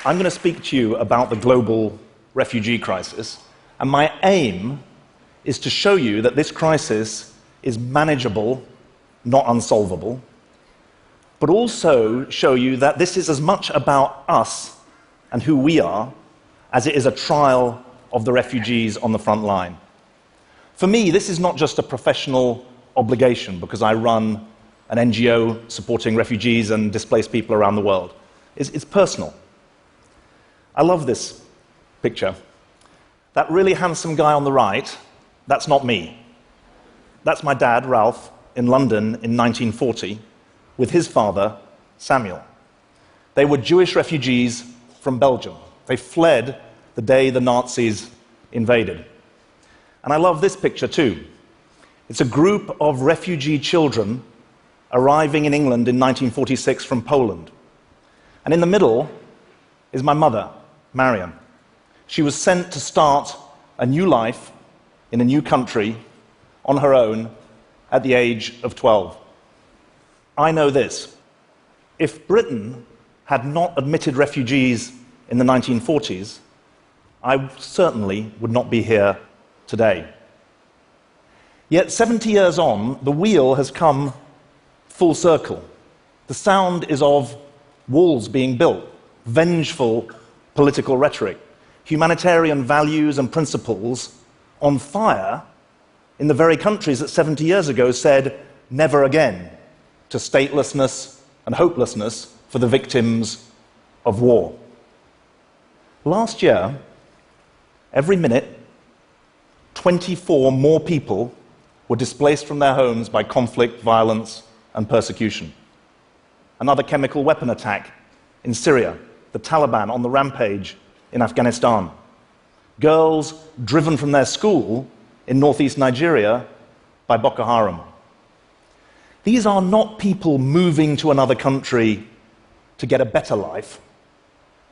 I'm going to speak to you about the global refugee crisis, and my aim is to show you that this crisis is manageable, not unsolvable, but also show you that this is as much about us and who we are as it is a trial of the refugees on the front line. For me, this is not just a professional obligation because I run an NGO supporting refugees and displaced people around the world. It's personal. I love this picture. That really handsome guy on the right, that's not me. That's my dad, Ralph, in London in 1940, with his father, Samuel. They were Jewish refugees from Belgium. They fled the day the Nazis invaded. And I love this picture too. It's a group of refugee children arriving in England in 1946 from Poland. And in the middle is my mother, Mariam. She was sent to start a new life in a new country on her own at the age of 12. I know this. If Britain had not admitted refugees in the 1940s, I certainly would not be here today. Yet 70 years on, the wheel has come full circle. The sound is of walls being built, vengeful political rhetoric, humanitarian values and principles on fire in the very countries that 70 years ago said never again to statelessness and hopelessness for the victims of war. Last year, every minute, 24 more people were displaced from their homes by conflict, violence, and persecution. Another chemical weapon attack in Syria, the Taliban on the rampage in Afghanistan. Girls driven from their school in northeast Nigeria by Boko Haram. These are not people moving to another country to get a better life.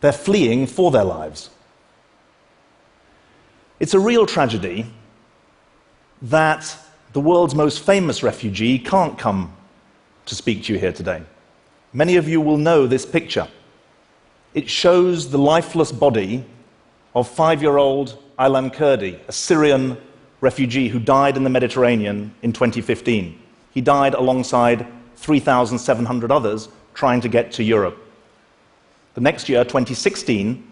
They're fleeing for their lives. It's a real tragedy that the world's most famous refugee can't come to speak to you here today. Many of you will know this picture. It shows the lifeless body of 5-year-old Aylan Kurdi, a Syrian refugee who died in the Mediterranean in 2015. He died alongside 3,700 others trying to get to Europe. The next year, 2016,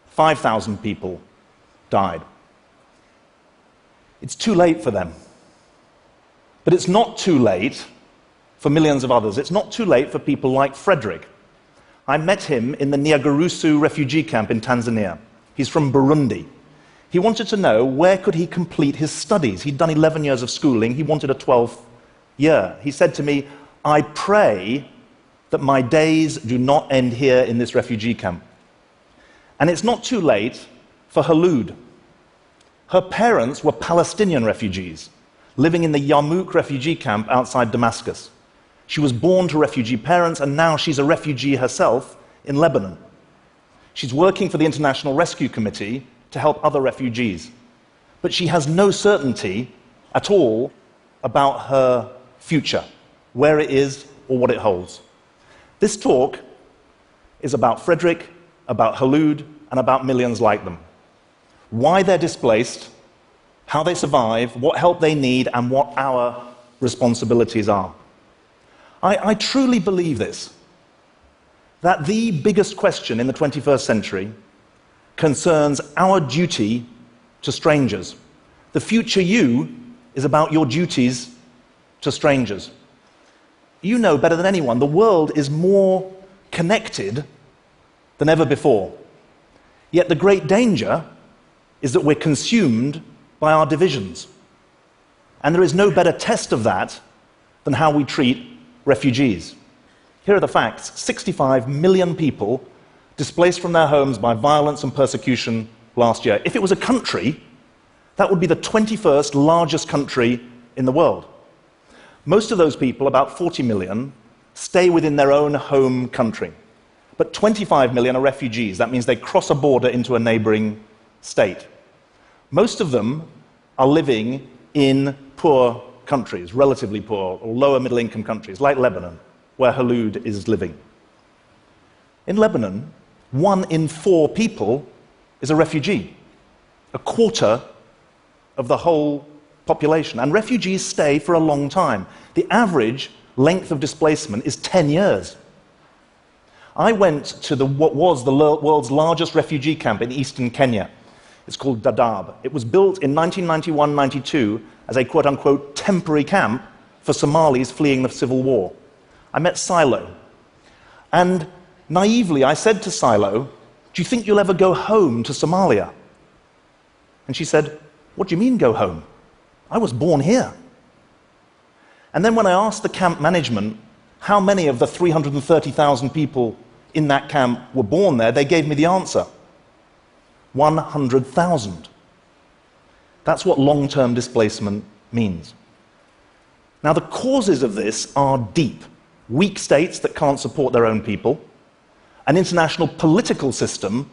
5,000 people died. It's too late for them. But it's not too late for millions of others. It's not too late for people like Frederick. I met him in the Nyarugusu refugee camp in Tanzania. He's from Burundi. He wanted to know where could he complete his studies. He'd done 11 years of schooling. He wanted a 12th year. He said to me, I pray that my days do not end here in this refugee camp. And it's not too late for Khaloud. Her parents were Palestinian refugees living in the Yarmouk refugee camp outside Damascus. She was born to refugee parents, and now she's a refugee herself in Lebanon. She's working for the International Rescue Committee to help other refugees. But she has no certainty at all about her future, where it is or what it holds. This talk is about Frederick, about Khaloud, and about millions like them. Why they're displaced, how they survive, what help they need, and what our responsibilities are. I truly believe this, that the biggest question in the 21st century concerns our duty to strangers. The future you is about your duties to strangers. You know better than anyone, the world is more connected than ever before. Yet the great danger is that we're consumed by our divisions. And there is no better test of that than how we treat refugees. Here are the facts. 65 million people displaced from their homes by violence and persecution last year. If it was a country, that would be the 21st largest country in the world. Most of those people, about 40 million, stay within their own home country. But 25 million are refugees. That means they cross a border into a neighboring state. Most of them are living in poor countries, relatively poor or lower middle-income countries, like Lebanon, where Khaloud is living. In Lebanon, 1 in 4 people is a refugee, a quarter of the whole population. And refugees stay for a long time. The average length of displacement is 10 years. I went to what was the world's largest refugee camp in eastern Kenya. It's called Dadaab. It was built in 1991-92 as a quote-unquote temporary camp for Somalis fleeing the civil war. I met Silo. And naively, I said to Silo, "Do you think you'll ever go home to Somalia?" And she said, "What do you mean, go home? I was born here." And then when I asked the camp management how many of the 330,000 people in that camp were born there, they gave me the answer: 100,000. That's what long-term displacement means. Now, the causes of this are deep. Weak states that can't support their own people, an international political system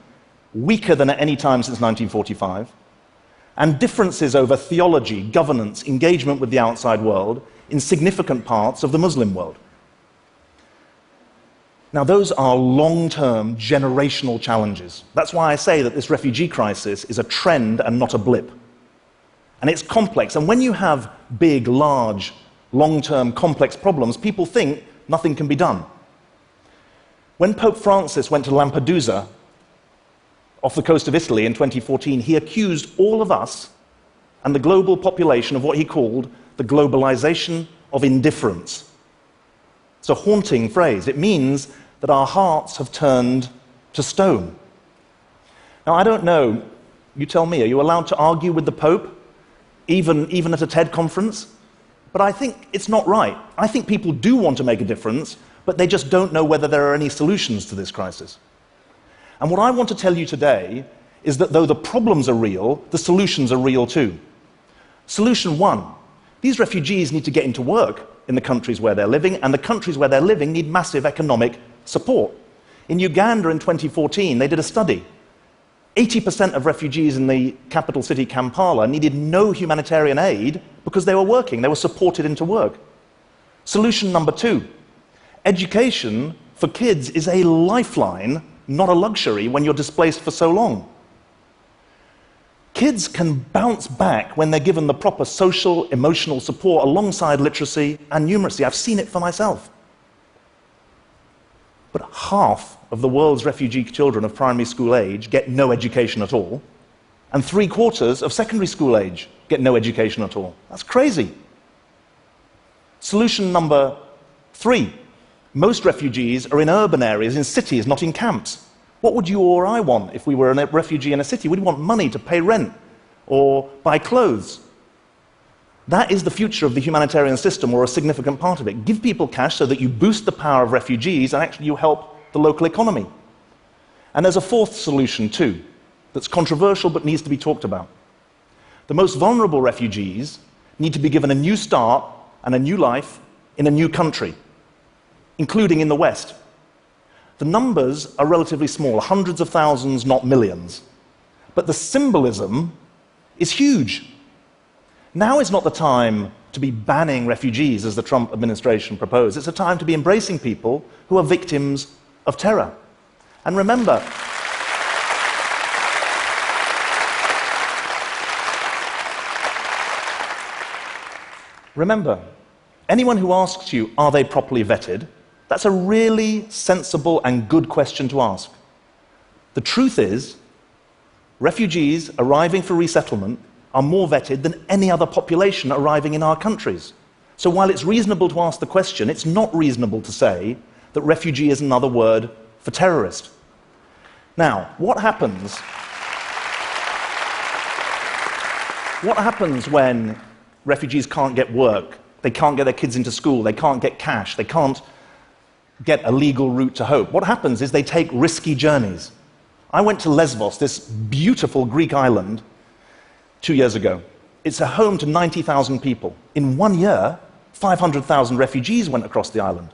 weaker than at any time since 1945, and differences over theology, governance, engagement with the outside world in significant parts of the Muslim world. Now, those are long-term, generational challenges. That's why I say that this refugee crisis is a trend and not a blip. And it's complex. And when you have big, large, long-term, complex problems, people think nothing can be done. When Pope Francis went to Lampedusa, off the coast of Italy in 2014, he accused all of us and the global population of what he called the globalization of indifference. It's a haunting phrase. It means that our hearts have turned to stone. Now, I don't know, you tell me, are you allowed to argue with the Pope, even at a TED conference? But I think it's not right. I think people do want to make a difference, but they just don't know whether there are any solutions to this crisis. And what I want to tell you today is that though the problems are real, the solutions are real too. Solution 1, these refugees need to get into work in the countries where they're living, and the countries where they're living need massive economic support. In Uganda in 2014, they did a study. 80% of refugees in the capital city, Kampala, needed no humanitarian aid because they were working, they were supported into work. Solution number 2, education for kids is a lifeline, not a luxury, when you're displaced for so long. Kids can bounce back when they're given the proper social, emotional support alongside literacy and numeracy. I've seen it for myself. But half of the world's refugee children of primary school age get no education at all, and 3/4 of secondary school age get no education at all. That's crazy. Solution number 3, most refugees are in urban areas, in cities, not in camps. What would you or I want if we were a refugee in a city? We'd want money to pay rent or buy clothes. That is the future of the humanitarian system, or a significant part of it. Give people cash so that you boost the power of refugees and actually you help the local economy. And there's a 4th solution too, that's controversial but needs to be talked about. The most vulnerable refugees need to be given a new start and a new life in a new country, including in the West. The numbers are relatively small, hundreds of thousands, not millions. But the symbolism is huge. Now is not the time to be banning refugees, as the Trump administration proposed. It's a time to be embracing people who are victims of terror. And remember, anyone who asks you, are they properly vetted, that's a really sensible and good question to ask. The truth is, refugees arriving for resettlement are more vetted than any other population arriving in our countries. So while it's reasonable to ask the question, it's not reasonable to say that refugee is another word for terrorist. Now, what happens when refugees can't get work, they can't get their kids into school, they can't get cash, they can't get a legal route to hope? What happens is they take risky journeys. I went to Lesbos, this beautiful Greek island, 2 years ago. It's a home to 90,000 people. In 1 year, 500,000 refugees went across the island.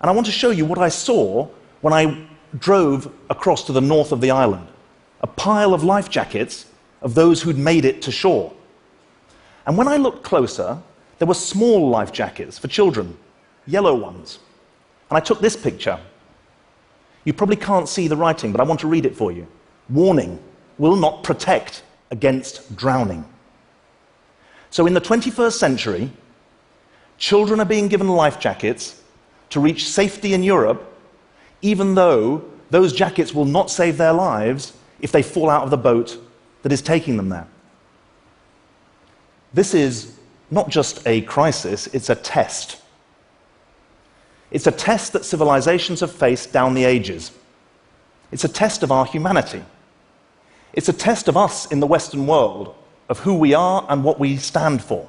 And I want to show you what I saw when I drove across to the north of the island. A pile of life jackets of those who'd made it to shore. And when I looked closer, there were small life jackets for children, yellow ones. And I took this picture. You probably can't see the writing, but I want to read it for you. Warning, will not protect against drowning. So in the 21st century, children are being given life jackets to reach safety in Europe, even though those jackets will not save their lives if they fall out of the boat that is taking them there. This is not just a crisis, it's a test. It's a test that civilizations have faced down the ages. It's a test of our humanity. It's a test of us in the Western world, of who we are and what we stand for.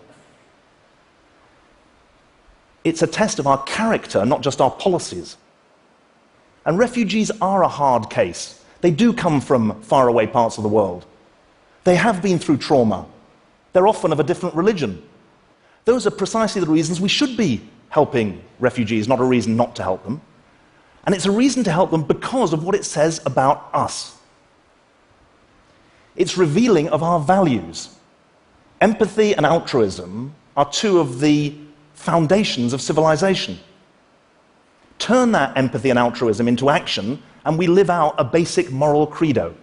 It's a test of our character, not just our policies. And refugees are a hard case. They do come from faraway parts of the world. They have been through trauma. They're often of a different religion. Those are precisely the reasons we should be helping refugees, not a reason not to help them. And it's a reason to help them because of what it says about us. It's revealing of our values. Empathy and altruism are two of the foundations of civilization. Turn that empathy and altruism into action, and we live out a basic moral credo.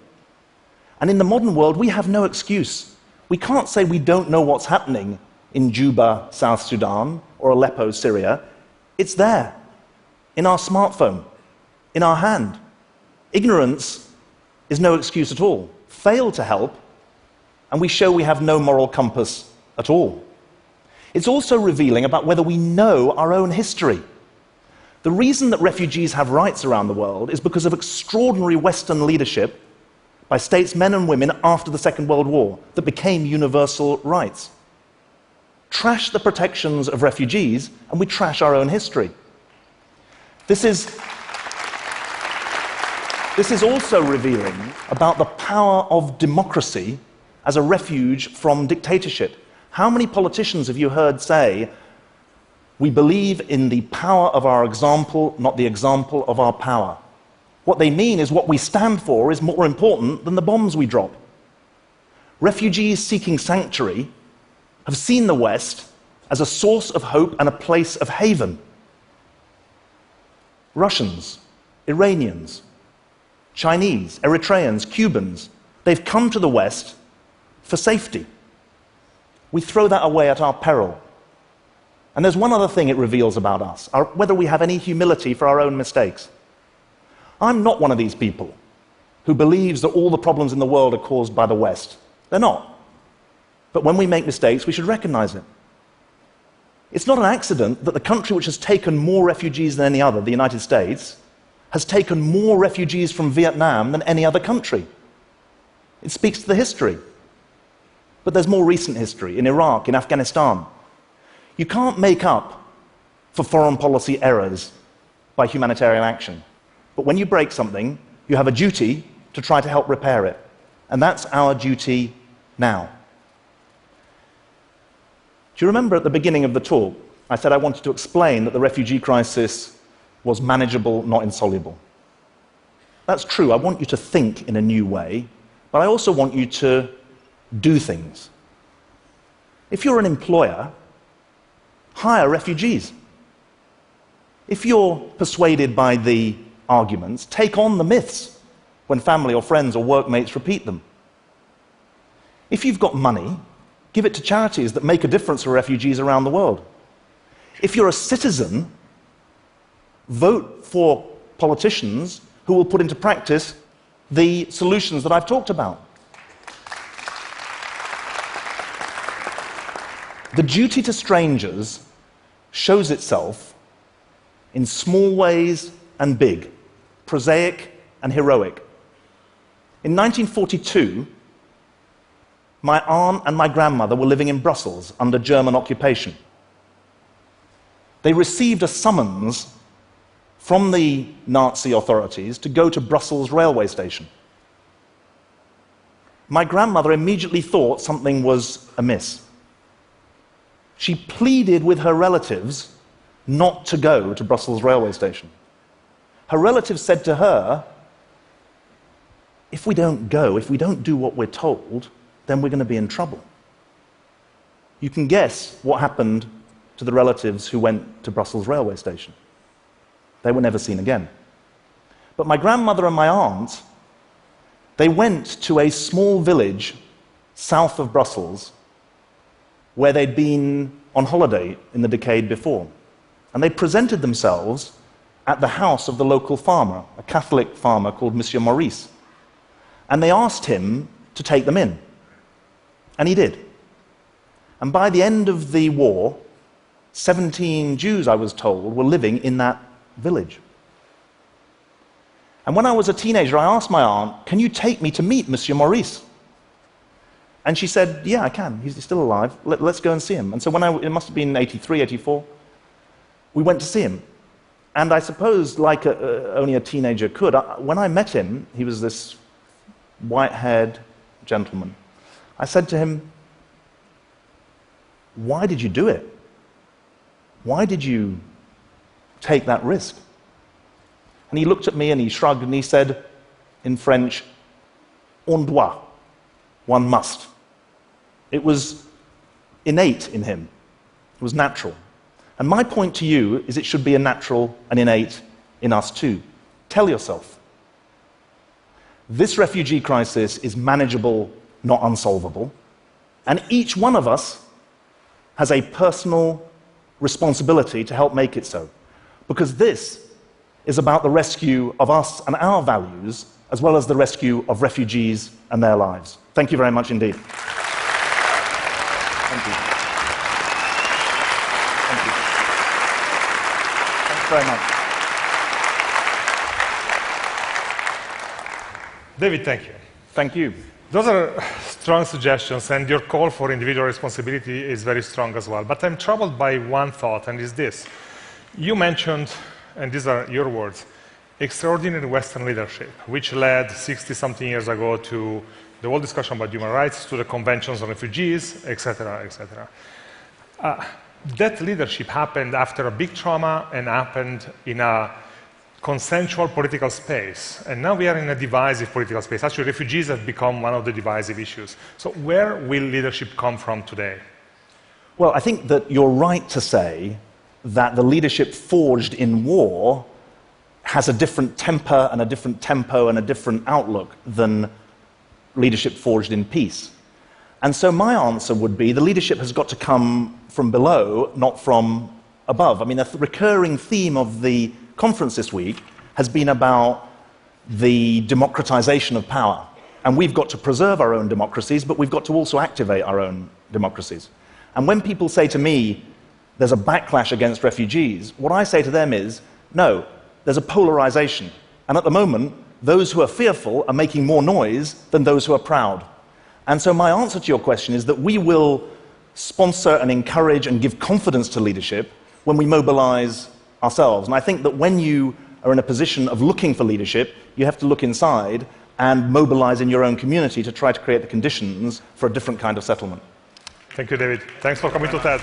And in the modern world, we have no excuse. We can't say we don't know what's happening in Juba, South Sudan, or Aleppo, Syria. It's there, in our smartphone, in our hand. Ignorance is no excuse at all. Fail to help, and we show we have no moral compass at all. It's also revealing about whether we know our own history. The reason that refugees have rights around the world is because of extraordinary Western leadership by statesmen and women after the Second World War that became universal rights. Trash the protections of refugees, and we trash our own history. This is also revealing about the power of democracy as a refuge from dictatorship. How many politicians have you heard say, "We believe in the power of our example, not the example of our power"? What they mean is what we stand for is more important than the bombs we drop. Refugees seeking sanctuary have seen the West as a source of hope and a place of haven. Russians, Iranians, Chinese, Eritreans, Cubans, they've come to the West for safety. We throw that away at our peril. And there's one other thing it reveals about us, whether we have any humility for our own mistakes. I'm not one of these people who believes that all the problems in the world are caused by the West. They're not. But when we make mistakes, we should recognize it. It's not an accident that the country which has taken more refugees than any other, the United States, has taken more refugees from Vietnam than any other country. It speaks to the history. But there's more recent history in Iraq, in Afghanistan. You can't make up for foreign policy errors by humanitarian action. But when you break something, you have a duty to try to help repair it. And that's our duty now. Do you remember at the beginning of the talk, I said I wanted to explain that the refugee crisis was manageable, not insoluble? That's true. I want you to think in a new way, but I also want you to do things. If you're an employer, hire refugees. If you're persuaded by the arguments, take on the myths when family or friends or workmates repeat them. If you've got money, give it to charities that make a difference for refugees around the world. If you're a citizen, vote for politicians who will put into practice the solutions that I've talked about. The duty to strangers shows itself in small ways and big, prosaic and heroic. In 1942, my aunt and my grandmother were living in Brussels under German occupation. They received a summons from the Nazi authorities to go to Brussels railway station. My grandmother immediately thought something was amiss. She pleaded with her relatives not to go to Brussels railway station. Her relatives said to her, if we don't go, if we don't do what we're told, then we're going to be in trouble. You can guess what happened to the relatives who went to Brussels railway station. They were never seen again. But my grandmother and my aunt, they went to a small village south of Brussels where they'd been on holiday in the decade before. And they presented themselves at the house of the local farmer, a Catholic farmer called Monsieur Maurice. And they asked him to take them in. And he did. And by the end of the war, 17 Jews, I was told, were living in that village. And when I was a teenager, I asked my aunt, can you take me to meet Monsieur Maurice? And she said, yeah, I can. He's still alive. Let's go and see him. And so it must have been 83, 84, we went to see him. And I suppose, like only a teenager could, when I met him, he was this white-haired gentleman. I said to him, why did you do it? Why did you take that risk? And he looked at me and he shrugged and he said in French, on doit, one must. It was innate in him. It was natural. And my point to you is it should be a natural and innate in us too. Tell yourself, this refugee crisis is manageable, not unsolvable, and each one of us has a personal responsibility to help make it so. Because this is about the rescue of us and our values, as well as the rescue of refugees and their lives. Thank you very much indeed. Thank you. Thank you. Thanks very much. David, thank you. Thank you. Those are strong suggestions, and your call for individual responsibility is very strong as well. But I'm troubled by one thought, and it's this. You mentioned, and these are your words, extraordinary Western leadership, which led 60-something years ago to the whole discussion about human rights, to the conventions on refugees, etc., etc. That leadership happened after a big trauma and happened in a consensual political space. And now we are in a divisive political space. Actually, refugees have become one of the divisive issues. So where will leadership come from today? Well, I think that you're right to say that the leadership forged in war has a different temper and a different tempo and a different outlook than leadership forged in peace. And so my answer would be the leadership has got to come from below, not from above. I mean, a recurring theme of the conference this week has been about the democratization of power. And we've got to preserve our own democracies, but we've got to also activate our own democracies. And when people say to me, there's a backlash against refugees, what I say to them is, no, there's a polarization. And at the moment, those who are fearful are making more noise than those who are proud. And so my answer to your question is that we will sponsor and encourage and give confidence to leadership when we mobilize ourselves. And I think that when you are in a position of looking for leadership, you have to look inside and mobilize in your own community to try to create the conditions for a different kind of settlement. Thank you, David. Thanks for coming to TED.